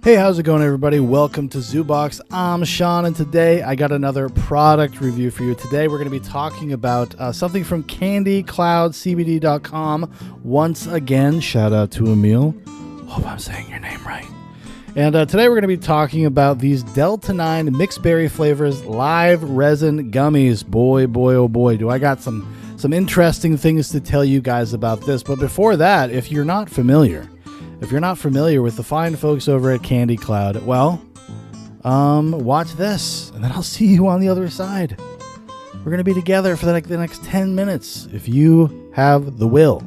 Hey, how's it going, everybody? Welcome to ZooBox. I'm Shaun, and today I got another product review for you. Today we're going to be talking about something from CandyCloudCBD.com. Once again, shout out to Emil. Hope I'm saying your name right. And today we're going to be talking about these Delta 9 mixed berry flavors live resin gummies. Boy, oh boy, do I got some interesting things to tell you guys about this. But before that, if you're not familiar with the fine folks over at Candy Cloud, well, watch this, and then I'll see you on the other side. We're going to be together for the next 10 minutes, if you have the will.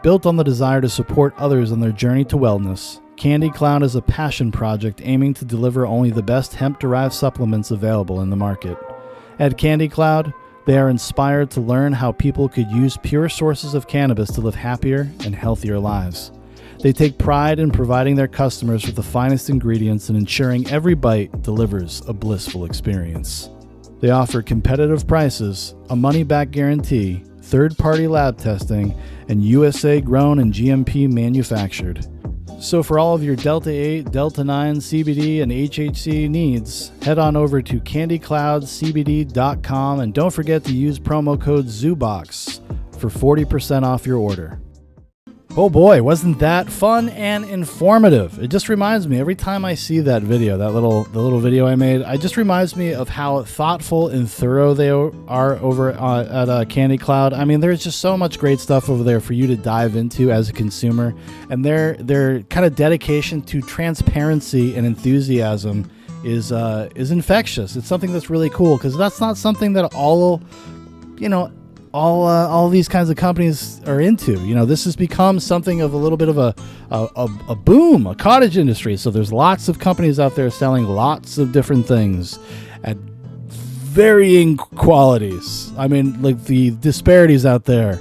Built on the desire to support others on their journey to wellness, Candy Cloud is a passion project aiming to deliver only the best hemp-derived supplements available in the market. At Candy Cloud, they are inspired to learn how people could use pure sources of cannabis to live happier and healthier lives. They take pride in providing their customers with the finest ingredients and ensuring every bite delivers a blissful experience. They offer competitive prices, a money-back guarantee, third-party lab testing, and USA-grown and GMP manufactured. So for all of your Delta 8, Delta 9, CBD, and HHC needs, head on over to CandyCloudCBD.com and don't forget to use promo code ZooBox for 40% off your order. Oh boy, wasn't that fun and informative? It just reminds me, every time I see that video, the little video I made, it just reminds me of how thoughtful and thorough they are over at Candy Cloud. I mean, there's just so much great stuff over there for you to dive into as a consumer, and their kind of dedication to transparency and enthusiasm is infectious. It's something that's really cool, because that's not something that all these kinds of companies are into. You know, this has become something of a little bit of a boom, a cottage industry. So there's lots of companies out there selling lots of different things at varying qualities. I mean, like, the disparities out there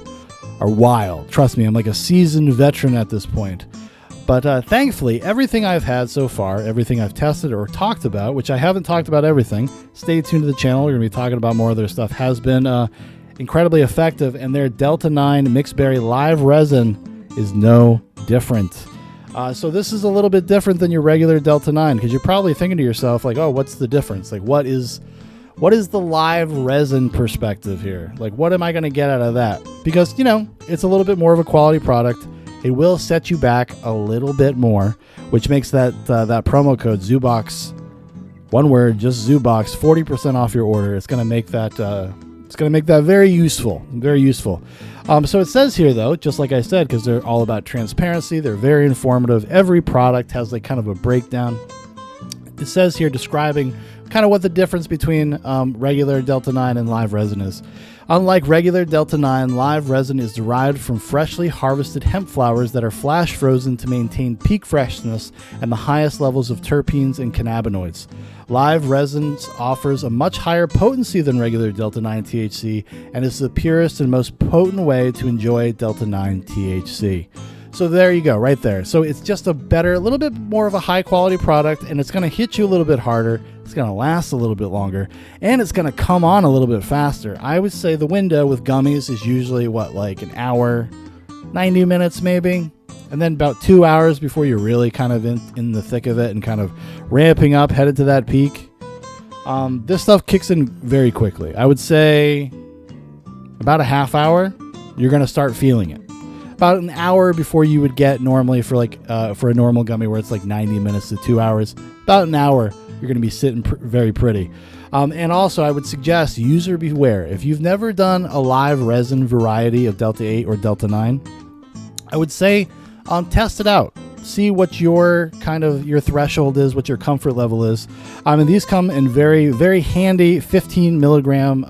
are wild. Trust me, I'm like a seasoned veteran at this point. But thankfully, everything I've had so far, everything I've tested or talked about, which I haven't talked about everything, stay tuned to the channel. We're going to be talking about more of their stuff, has been incredibly effective, and their Delta 9 mixed berry live resin is no different. So this is a little bit different than your regular Delta 9, because you're probably thinking to yourself, like, oh, what's the difference? Like, what is the live resin perspective here? Like, what am I going to get out of that? Because, you know, it's a little bit more of a quality product. It will set you back a little bit more, which makes that promo code ZooBox, one word, just ZooBox, 40% off your order. It's going to make that very useful, very useful. So it says here, though, just like I said, because they're all about transparency, they're very informative. Every product has like kind of a breakdown. It says here describing kind of what the difference between regular Delta 9 and live resin is. Unlike regular Delta 9, live resin is derived from freshly harvested hemp flowers that are flash frozen to maintain peak freshness and the highest levels of terpenes and cannabinoids. Live resin offers a much higher potency than regular Delta 9 THC and is the purest and most potent way to enjoy Delta 9 THC. So there you go, right there. So it's just a better, a little bit more of a high quality product, and it's going to hit you a little bit harder. It's going to last a little bit longer, and it's going to come on a little bit faster. I would say the window with gummies is usually like an hour, 90 minutes maybe, and then about 2 hours before you're really kind of in the thick of it and kind of ramping up, headed to that peak. This stuff kicks in very quickly. I would say about a half hour, you're going to start feeling it. About an hour before you would get normally for for a normal gummy where it's like 90 minutes to 2 hours. About an hour, you're going to be sitting very pretty. And also, I would suggest user beware. If you've never done a live resin variety of Delta 8 or Delta 9, I would say test it out. See what your threshold is, what your comfort level is. And these come in very, very handy 15 milligram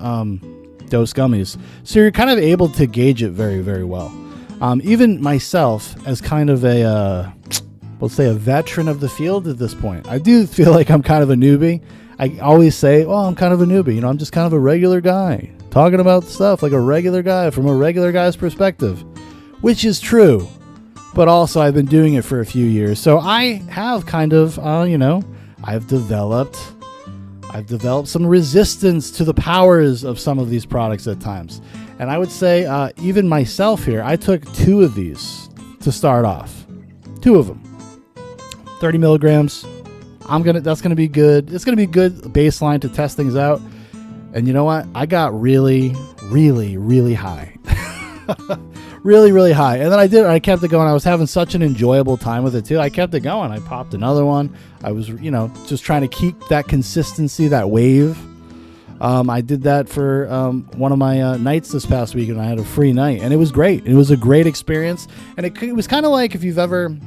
dose gummies. So you're kind of able to gauge it very, very well. Even myself, as kind of let's say a veteran of the field at this point, I do feel like I'm kind of a newbie. I always say, oh, I'm kind of a newbie. You know, I'm just kind of a regular guy talking about stuff like a regular guy from a regular guy's perspective, which is true. But also, I've been doing it for a few years. So I have kind of, I've developed some resistance to the powers of some of these products at times. And I would say, even myself here, I took 2 of these to start off. 2 of them. 30 milligrams. That's gonna be good. It's gonna be good baseline to test things out. And you know what? I got really, really, really high. Really, really high. And then I kept it going. I was having such an enjoyable time with it too. I kept it going. I popped another one. I was, just trying to keep that consistency, that wave. I did that for one of my nights this past week, and I had a free night, and it was great. It was a great experience, and it was kind of like if you've ever.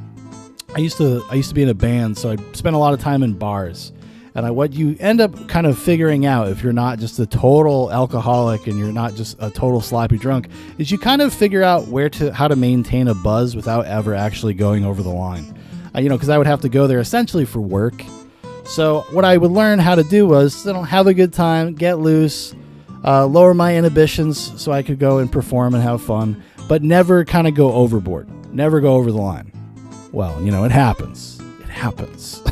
I used to be in a band, so I spent a lot of time in bars. And what you end up kind of figuring out, if you're not just a total alcoholic and you're not just a total sloppy drunk, is you kind of figure out how to maintain a buzz without ever actually going over the line. Because I would have to go there essentially for work. So what I would learn how to do was have a good time, get loose, lower my inhibitions so I could go and perform and have fun, but never kind of go overboard, never go over the line. Well, it happens. It happens.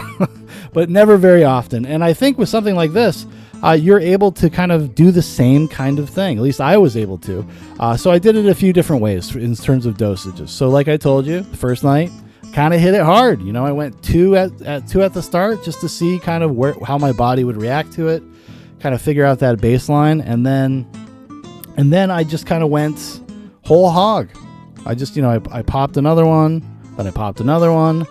But never very often. And I think with something like this, you're able to kind of do the same kind of thing. At least I was able to. So I did it a few different ways in terms of dosages. So like I told you, the first night, kind of hit it hard. I went two at the start just to see kind of how my body would react to it, kind of figure out that baseline. And then I just kind of went whole hog. I just, I popped another one, then I popped another one.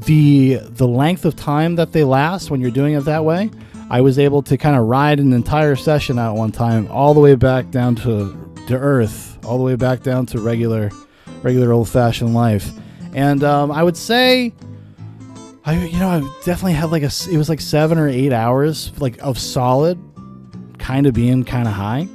The length of time that they last when you're doing it that way, I was able to kind of ride an entire session out one time, all the way back down to earth, all the way back down to regular old-fashioned life. And I would say, I definitely had it was like 7 or 8 hours of solid, kind of being kind of high.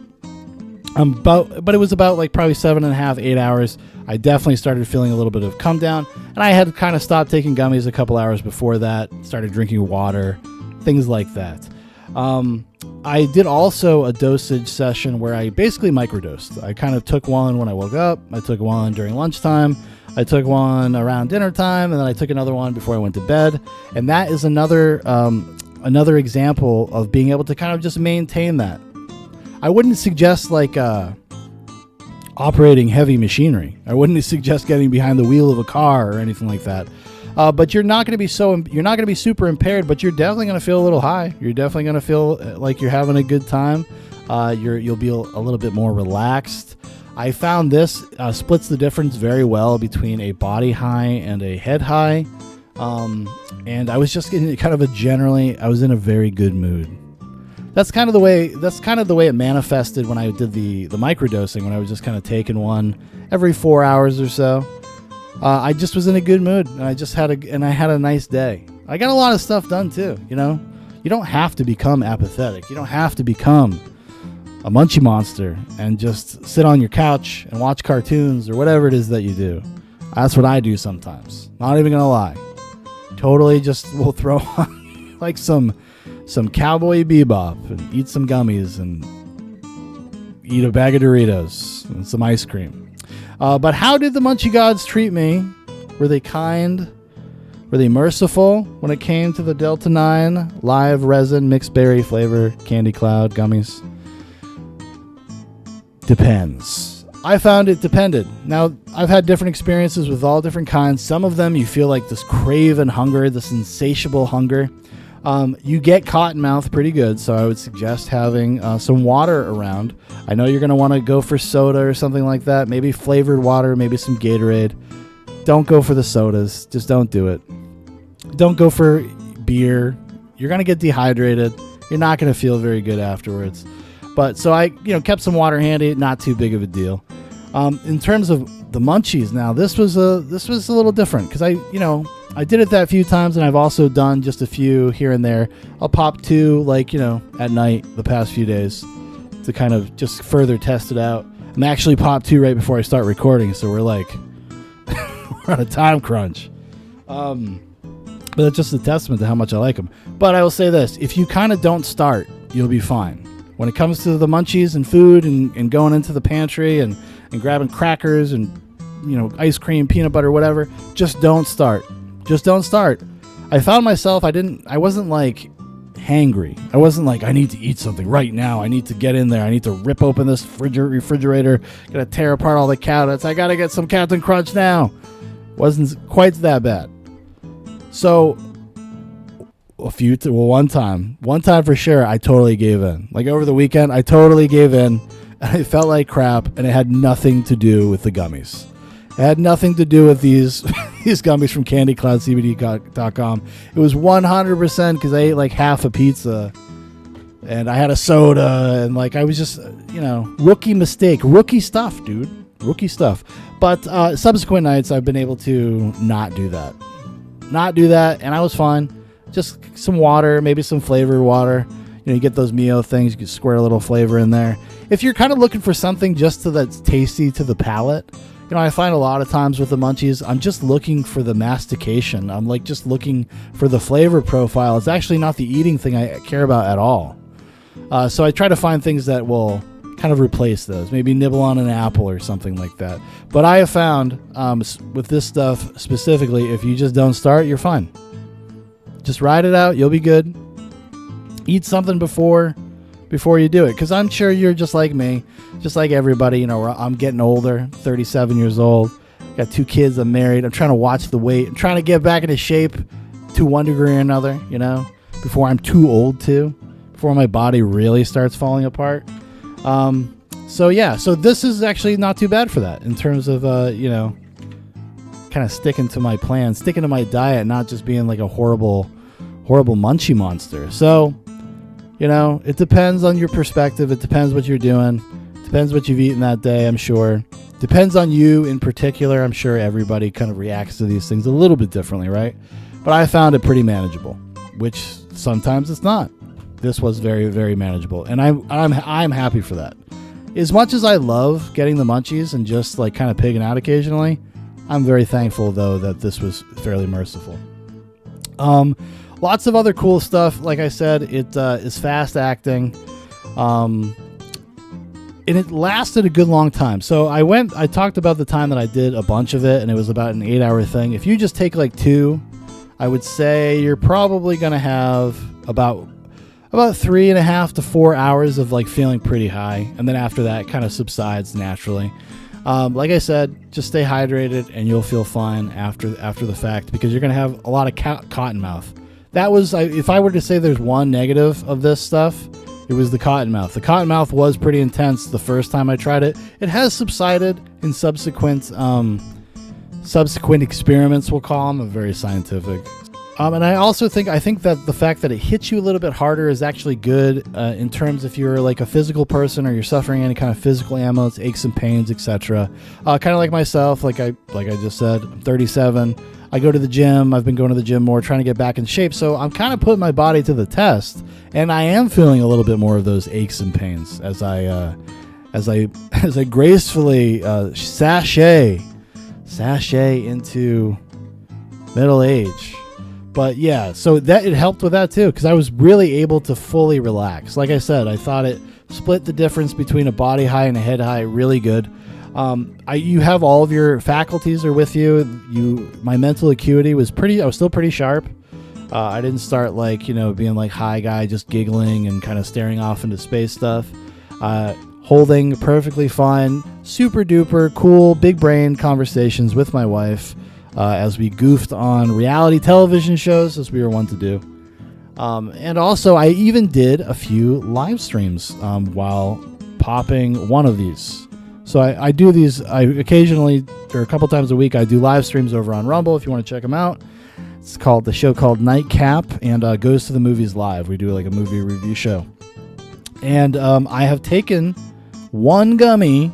But it was about probably 7.5, 8 hours. I definitely started feeling a little bit of come down, and I had kind of stopped taking gummies a couple hours before that, started drinking water, things like that. I did also a dosage session where I basically microdosed. I kind of took one when I woke up, I took one during lunchtime, I took one around dinner time, and then I took another one before I went to bed. And that is another example of being able to kind of just maintain that. I wouldn't suggest operating heavy machinery. I wouldn't suggest getting behind the wheel of a car or anything like that. But you're not going to be super impaired, but you're definitely going to feel a little high. You're definitely going to feel like you're having a good time. You'll be a little bit more relaxed. I found this splits the difference very well between a body high and a head high. And I was just in kind of I was in a very good mood. That's kind of the way it manifested when I did the microdosing, when I was just kind of taking one every 4 hours or so. I just was in a good mood, and I had a nice day. I got a lot of stuff done too. You don't have to become apathetic. You don't have to become a munchie monster and just sit on your couch and watch cartoons or whatever it is that you do. That's what I do sometimes. Not even gonna lie. Totally just will throw on some Cowboy Bebop and eat some gummies and eat a bag of Doritos and some ice cream. But how did the Munchie Gods treat me? Were they kind? Were they merciful when it came to the Delta 9 live resin mixed berry flavor candy cloud gummies? Depends. I found it depended. Now, I've had different experiences with all different kinds. Some of them you feel like this craven hunger, this insatiable hunger. You get cotton mouth pretty good, so I would suggest having some water around. I know you're going to want to go for soda or something like that, maybe flavored water, maybe some Gatorade. Don't go for the sodas. Just don't do it. Don't go for beer. You're going to get dehydrated. You're not going to feel very good afterwards. But so I kept some water handy, not too big of a deal. In terms of the munchies, now this was a little different because I did it that few times, and I've also done just a few here and there. I'll pop two, at night the past few days to kind of just further test it out. And I actually popped two right before I start recording, so we're we're on a time crunch. But it's just a testament to how much I like them. But I will say this, if you kind of don't start, you'll be fine. When it comes to the munchies and food and going into the pantry and grabbing crackers and ice cream, peanut butter, whatever, just don't start. Just don't start. I found myself, I wasn't hangry. I wasn't I need to eat something right now. I need to get in there. I need to rip open this refrigerator, gotta tear apart all the cabinets. I gotta get some Captain Crunch now. Wasn't quite that bad. So one time for sure, I totally gave in. Like over the weekend, I totally gave in, and it felt like crap, and it had nothing to do with the gummies. It had nothing to do with these these gummies from CandyCloudCBD.com. It was 100% because I ate like half a pizza, and I had a soda, and like I was just, rookie mistake, rookie stuff, dude, rookie stuff. But subsequent nights, I've been able to not do that, and I was fine. Just some water, maybe some flavored water. You get those Mio things, you can squirt a little flavor in there. If you're kind of looking for something just that's tasty to the palate, I find a lot of times with the munchies, I'm just looking for the mastication. I'm like just looking for the flavor profile. It's actually not the eating thing I care about at all. So I try to find things that will kind of replace those. Maybe nibble on an apple or something like that. But I have found with this stuff specifically, if you just don't start, you're fine. Just ride it out. You'll be good. Eat something before you do it, because I'm sure you're just like me, just like everybody. I'm getting older, 37 years old, got 2 kids, I'm married, I'm trying to watch the weight, I'm trying to get back into shape to one degree or another, before I'm too old to, before my body really starts falling apart. So this is actually not too bad for that in terms of kind of sticking to my plan, sticking to my diet, not just being like a horrible munchie monster. So it depends on your perspective. It depends what you're doing. It depends what you've eaten that day, I'm sure. Depends on you in particular. I'm sure everybody kind of reacts to these things a little bit differently, right? But I found it pretty manageable, which sometimes it's not. This was very, very manageable, and I'm happy for that. As much as I love getting the munchies and just like kind of pigging out occasionally, I'm very thankful though that this was fairly merciful. Lots of other cool stuff. Like I said, it is fast acting. And it lasted a good long time. So I talked about the time that I did a bunch of it, and it was about an 8-hour thing. If you just take like 2, I would say you're probably going to have about 3.5 to 4 hours of like feeling pretty high. And then after that, it kind of subsides naturally. Like I said, just stay hydrated and you'll feel fine after the fact, because you're going to have a lot of cotton mouth. That was, if I were to say there's one negative of this stuff, it was the cotton mouth. The cotton mouth was pretty intense the first time I tried it. It has subsided in subsequent experiments, we'll call them. I'm very scientific. And I think that the fact that it hits you a little bit harder is actually good in terms if you're like a physical person or you're suffering any kind of physical ailments, aches and pains, etc. Kind of like myself, like I just said, I'm 37. I go to the gym. I've been going to the gym more, trying to get back in shape. So I'm kind of putting my body to the test, and I am feeling a little bit more of those aches and pains as I gracefully sashay into middle age. But yeah, so that it helped with that too, because I was really able to fully relax. Like I said, I thought it split the difference between a body high and a head high really good. You have all of your faculties are with you. My mental acuity was I was still pretty sharp. I didn't start being like high guy, just giggling and kind of staring off into space stuff. Holding perfectly fine, super duper cool, big brain conversations with my wife as we goofed on reality television shows as we were wont to do. And also I even did a few live streams while popping one of these. So I do these, I occasionally, or a couple times a week, I do live streams over on Rumble if you want to check them out. It's called the show called Nightcap, and Goes to the Movies Live. We do like a movie review show. And I have taken one gummy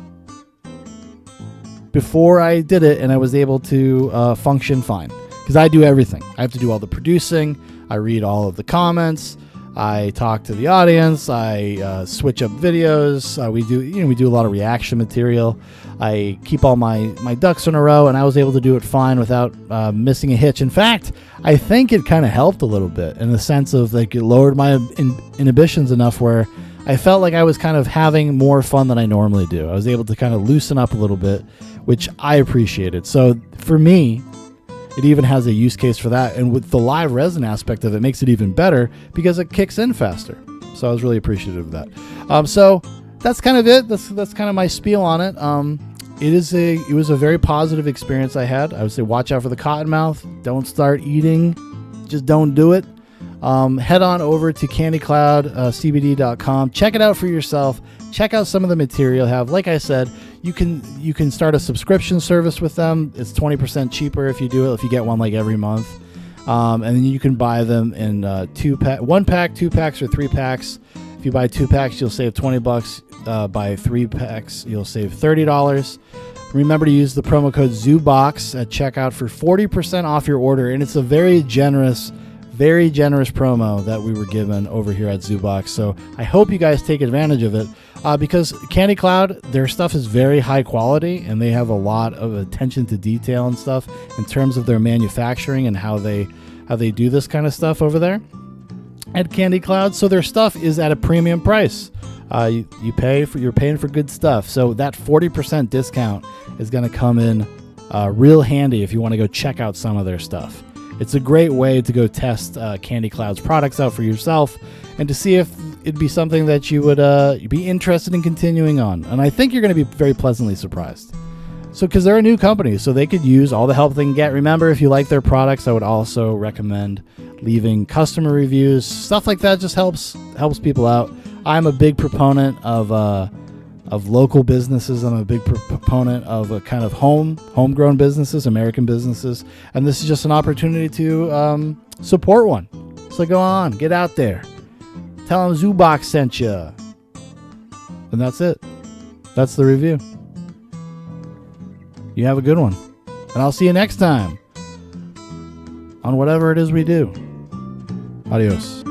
before I did it, and I was able to function fine. Because I do everything. I have to do all the producing. I read all of the comments. I talk to the audience. I switch up videos. We do a lot of reaction material. I keep all my ducks in a row, and I was able to do it fine without missing a hitch. In fact, I think it kind of helped a little bit in the sense of like it lowered my inhibitions enough where I felt like I was kind of having more fun than I normally do. I was able to kind of loosen up a little bit, which I appreciated. So for me, it even has a use case for that. And with the live resin aspect of it, makes it even better because it kicks in faster. So I was really appreciative of that. So that's kind of it. That's kind of my spiel on it. it was a very positive experience I had. I would say watch out for the cottonmouth. Don't start eating. Just don't do it. Head on over to candycloudcbd.com. Check it out for yourself. Check out some of the material they have. Like I said, you can start a subscription service with them. It's 20% cheaper if you do it, if you get one like every month. And then you can buy them in 1 pack, 2 packs, or 3 packs. If you buy 2 packs, you'll save $20. Buy 3 packs, you'll save $30. Remember to use the promo code ZooBox at checkout for 40% off your order. And it's a very generous promo that we were given over here at ZooBox. So I hope you guys take advantage of it because Candy Cloud, their stuff is very high quality and they have a lot of attention to detail and stuff in terms of their manufacturing and how they do this kind of stuff over there at Candy Cloud. So their stuff is at a premium price. You're paying for good stuff. So that 40% discount is going to come in real handy if you want to go check out some of their stuff. It's a great way to go test Candy Cloud's products out for yourself and to see if it'd be something that you would be interested in continuing on. And I think you're going to be very pleasantly surprised. So, because they're a new company, so they could use all the help they can get. Remember, if you like their products, I would also recommend leaving customer reviews. Stuff like that just helps people out. I'm a big proponent of local businesses. I'm a big proponent of a kind of homegrown businesses, American businesses, and this is just an opportunity to support one. So go on, get out there, tell them ZooBox sent you, and that's it. That's the review. You have a good one, and I'll see you next time on whatever it is we do. Adios.